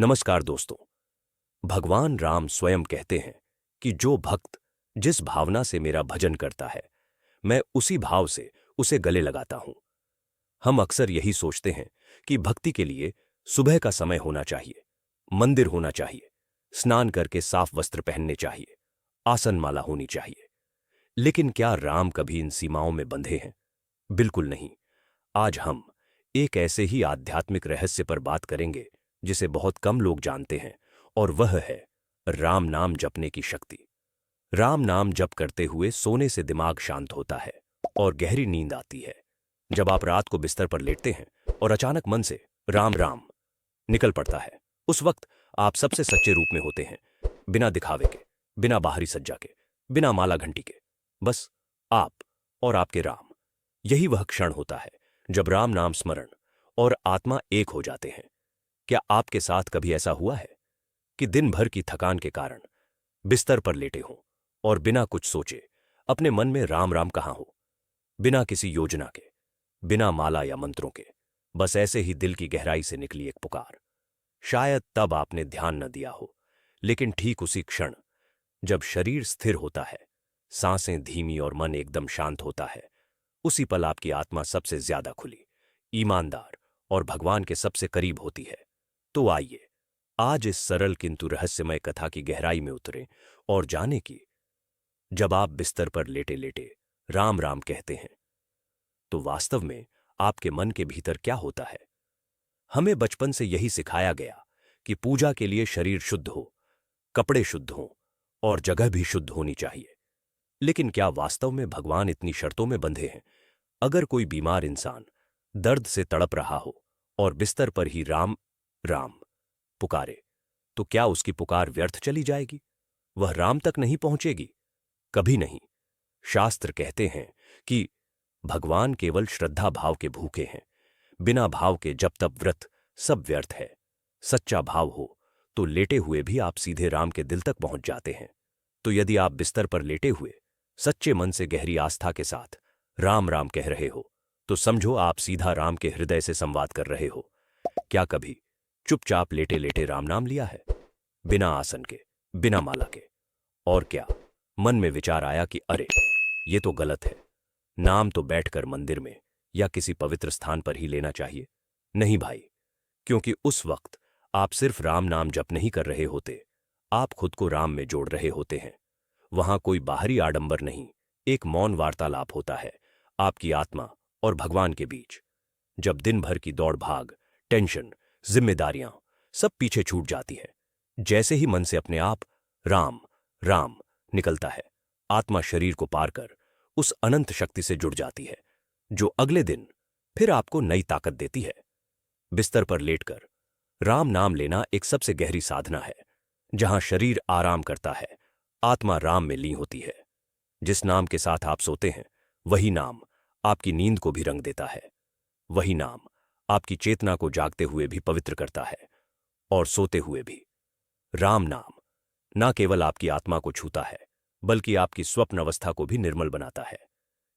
नमस्कार दोस्तों। भगवान राम स्वयं कहते हैं कि जो भक्त जिस भावना से मेरा भजन करता है, मैं उसी भाव से उसे गले लगाता हूं। हम अक्सर यही सोचते हैं कि भक्ति के लिए सुबह का समय होना चाहिए, मंदिर होना चाहिए, स्नान करके साफ वस्त्र पहनने चाहिए, आसन माला होनी चाहिए। लेकिन क्या राम कभी इन सीमाओं में बंधे हैं? बिल्कुल नहीं। आज हम एक ऐसे ही आध्यात्मिक रहस्य पर बात करेंगे जिसे बहुत कम लोग जानते हैं, और वह है राम नाम जपने की शक्ति। राम नाम जप करते हुए सोने से दिमाग शांत होता है और गहरी नींद आती है। जब आप रात को बिस्तर पर लेटते हैं और अचानक मन से राम राम निकल पड़ता है, उस वक्त आप सबसे सच्चे रूप में होते हैं, बिना दिखावे के, बिना बाहरी सज्जा के, बिना माला घंटी के। बस आप और आपके राम। यही वह क्षण होता है जब राम नाम स्मरण और आत्मा एक हो जाते हैं। क्या आपके साथ कभी ऐसा हुआ है कि दिन भर की थकान के कारण बिस्तर पर लेटे हों और बिना कुछ सोचे अपने मन में राम राम कहा हो, बिना किसी योजना के, बिना माला या मंत्रों के, बस ऐसे ही दिल की गहराई से निकली एक पुकार। शायद तब आपने ध्यान न दिया हो, लेकिन ठीक उसी क्षण जब शरीर स्थिर होता है, सांसें धीमी और मन एकदम शांत होता है, उसी पल आपकी आत्मा सबसे ज्यादा खुली, ईमानदार और भगवान के सबसे करीब होती है। तो आइए आज इस सरल किंतु रहस्यमय कथा की गहराई में उतरें और जाने कि जब आप बिस्तर पर लेटे लेटे राम राम कहते हैं, तो वास्तव में आपके मन के भीतर क्या होता है। हमें बचपन से यही सिखाया गया कि पूजा के लिए शरीर शुद्ध हो, कपड़े शुद्ध हों और जगह भी शुद्ध होनी चाहिए। लेकिन क्या वास्तव में भगवान इतनी शर्तों में बंधे हैं? अगर कोई बीमार इंसान दर्द से तड़प रहा हो और बिस्तर पर ही राम राम पुकारे, तो क्या उसकी पुकार व्यर्थ चली जाएगी? वह राम तक नहीं पहुंचेगी? कभी नहीं। शास्त्र कहते हैं कि भगवान केवल श्रद्धा भाव के भूखे हैं। बिना भाव के जब तब व्रत सब व्यर्थ है। सच्चा भाव हो तो लेटे हुए भी आप सीधे राम के दिल तक पहुंच जाते हैं। तो यदि आप बिस्तर पर लेटे हुए सच्चे मन से गहरी आस्था के साथ राम राम कह रहे हो, तो समझो आप सीधा राम के हृदय से संवाद कर रहे हो। क्या कभी चुपचाप लेटे लेटे राम नाम लिया है, बिना आसन के, बिना माला के? और क्या मन में विचार आया कि अरे ये तो गलत है, नाम तो बैठकर मंदिर में या किसी पवित्र स्थान पर ही लेना चाहिए? नहीं भाई, क्योंकि उस वक्त आप सिर्फ राम नाम जप नहीं कर रहे होते, आप खुद को राम में जोड़ रहे होते हैं। वहां कोई बाहरी आडंबर नहीं, एक मौन वार्तालाप होता है आपकी आत्मा और भगवान के बीच। जब दिन भर की दौड़ भाग, टेंशन, जिम्मेदारियां सब पीछे छूट जाती है, जैसे ही मन से अपने आप राम राम निकलता है, आत्मा शरीर को पार कर उस अनंत शक्ति से जुड़ जाती है जो अगले दिन फिर आपको नई ताकत देती है। बिस्तर पर लेटकर राम नाम लेना एक सबसे गहरी साधना है। जहां शरीर आराम करता है, आत्मा राम में लीन होती है। जिस नाम के साथ आप सोते हैं, वही नाम आपकी नींद को भी रंग देता है। वही नाम आपकी चेतना को जागते हुए भी पवित्र करता है और सोते हुए भी। राम नाम ना केवल आपकी आत्मा को छूता है, बल्कि आपकी स्वप्न अवस्था को भी निर्मल बनाता है।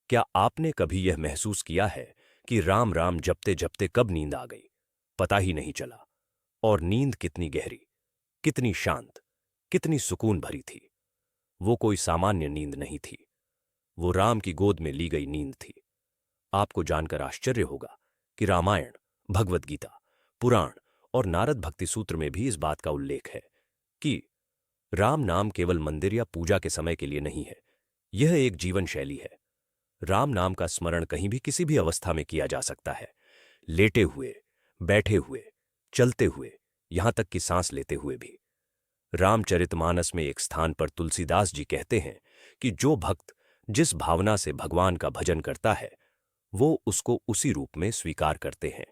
क्या आपने कभी यह महसूस किया है कि राम राम जपते जपते कब नींद आ गई, पता ही नहीं चला? और नींद कितनी गहरी, कितनी शांत, कितनी सुकून भरी थी। वो कोई सामान्य नींद नहीं थी, वो राम की गोद में ली गई नींद थी। आपको जानकर आश्चर्य होगा कि रामायण, भगवद गीता, पुराण और नारद भक्ति सूत्र में भी इस बात का उल्लेख है कि राम नाम केवल मंदिर या पूजा के समय के लिए नहीं है, यह एक जीवन शैली है। राम नाम का स्मरण कहीं भी किसी भी अवस्था में किया जा सकता है, लेटे हुए, बैठे हुए, चलते हुए, यहां तक कि सांस लेते हुए भी। रामचरितमानस में एक स्थान पर तुलसीदास जी कहते हैं कि जो भक्त जिस भावना से भगवान का भजन करता है, वो उसको उसी रूप में स्वीकार करते हैं।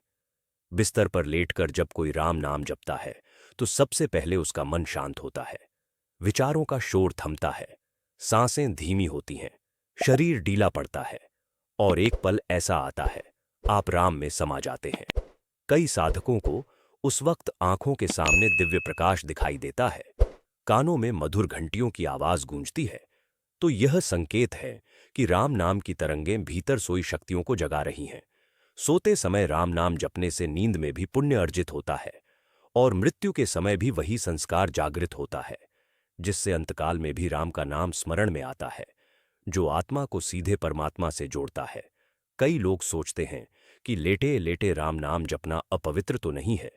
बिस्तर पर लेटकर जब कोई राम नाम जपता है, तो सबसे पहले उसका मन शांत होता है, विचारों का शोर थमता है, सांसें धीमी होती हैं, शरीर ढीला पड़ता है, और एक पल ऐसा आता है आप राम में समा जाते हैं। कई साधकों को उस वक्त आंखों के सामने दिव्य प्रकाश दिखाई देता है, कानों में मधुर घंटियों की आवाज गूंजती है। तो यह संकेत है कि राम नाम की तरंगें भीतर सोई शक्तियों को जगा रही हैं। सोते समय राम नाम जपने से नींद में भी पुण्य अर्जित होता है और मृत्यु के समय भी वही संस्कार जागृत होता है, जिससे अंतकाल में भी राम का नाम स्मरण में आता है, जो आत्मा को सीधे परमात्मा से जोड़ता है। कई लोग सोचते हैं कि लेटे लेटे राम नाम जपना अपवित्र तो नहीं है,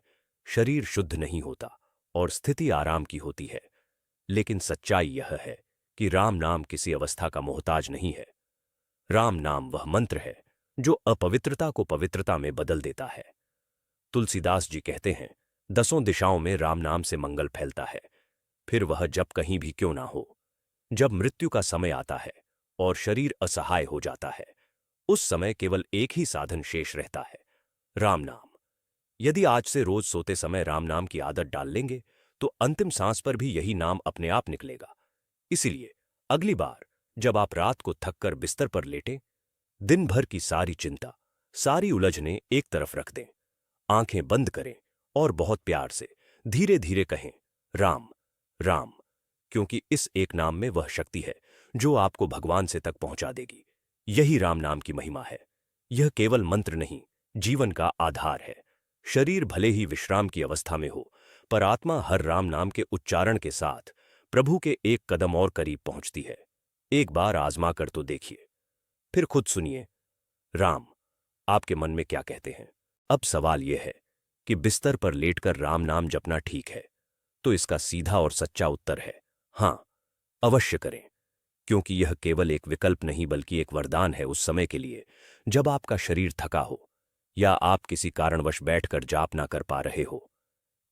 शरीर शुद्ध नहीं होता और स्थिति आराम की होती है। लेकिन सच्चाई यह है कि राम नाम किसी अवस्था का मोहताज नहीं है। राम नाम वह मंत्र है जो अपवित्रता को पवित्रता में बदल देता है। तुलसीदास जी कहते हैं, 10 दिशाओं में राम नाम से मंगल फैलता है, फिर वह जब कहीं भी क्यों ना हो। जब मृत्यु का समय आता है और शरीर असहाय हो जाता है, उस समय केवल एक ही साधन शेष रहता है, राम नाम। यदि आज से रोज सोते समय राम नाम की आदत डाल लेंगे तो अंतिम सांस पर भी यही नाम अपने आप निकलेगा। इसीलिए अगली बार जब आप रात को थककर बिस्तर पर लेटें, दिन भर की सारी चिंता, सारी उलझनें एक तरफ रख दें, आंखें बंद करें और बहुत प्यार से धीरे धीरे कहें, राम राम, क्योंकि इस एक नाम में वह शक्ति है जो आपको भगवान से तक पहुंचा देगी। यही राम नाम की महिमा है। यह केवल मंत्र नहीं, जीवन का आधार है। शरीर भले ही विश्राम की अवस्था में हो, पर आत्मा हर राम नाम के उच्चारण के साथ प्रभु के एक कदम और करीब पहुंचती है। एक बार आजमा कर तो देखिए, फिर खुद सुनिए राम आपके मन में क्या कहते हैं। अब सवाल यह है कि बिस्तर पर लेटकर राम नाम जपना ठीक है? तो इसका सीधा और सच्चा उत्तर है हां, अवश्य करें, क्योंकि यह केवल एक विकल्प नहीं बल्कि एक वरदान है उस समय के लिए जब आपका शरीर थका हो या आप किसी कारणवश बैठकर जाप ना कर पा रहे हो।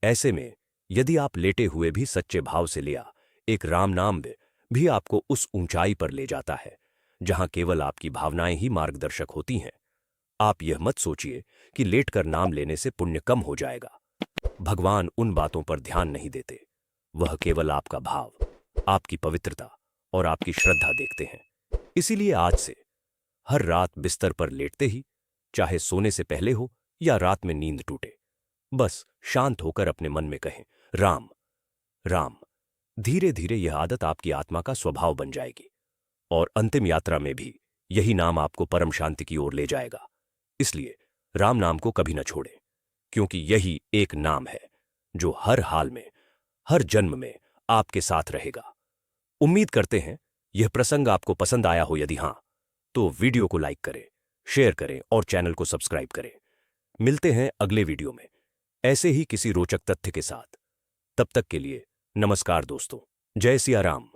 ऐसे में यदि आप लेटे हुए भी सच्चे भाव से लिया, एक राम नाम भी आपको उस ऊंचाई पर ले जाता है जहां केवल आपकी भावनाएं ही मार्गदर्शक होती हैं। आप यह मत सोचिए कि लेटकर नाम लेने से पुण्य कम हो जाएगा। भगवान उन बातों पर ध्यान नहीं देते, वह केवल आपका भाव, आपकी पवित्रता और आपकी श्रद्धा देखते हैं। इसीलिए आज से हर रात बिस्तर पर लेटते ही, चाहे सोने से पहले हो या रात में नींद टूटे, बस शांत होकर अपने मन में कहें राम राम। धीरे धीरे यह आदत आपकी आत्मा का स्वभाव बन जाएगी और अंतिम यात्रा में भी यही नाम आपको परम शांति की ओर ले जाएगा। इसलिए राम नाम को कभी न छोड़ें, क्योंकि यही एक नाम है जो हर हाल में, हर जन्म में आपके साथ रहेगा। उम्मीद करते हैं यह प्रसंग आपको पसंद आया हो। यदि हां, तो वीडियो को लाइक करें, शेयर करें और चैनल को सब्सक्राइब करें। मिलते हैं अगले वीडियो में ऐसे ही किसी रोचक तथ्य के साथ। तब तक के लिए नमस्कार दोस्तों। जय सिया राम।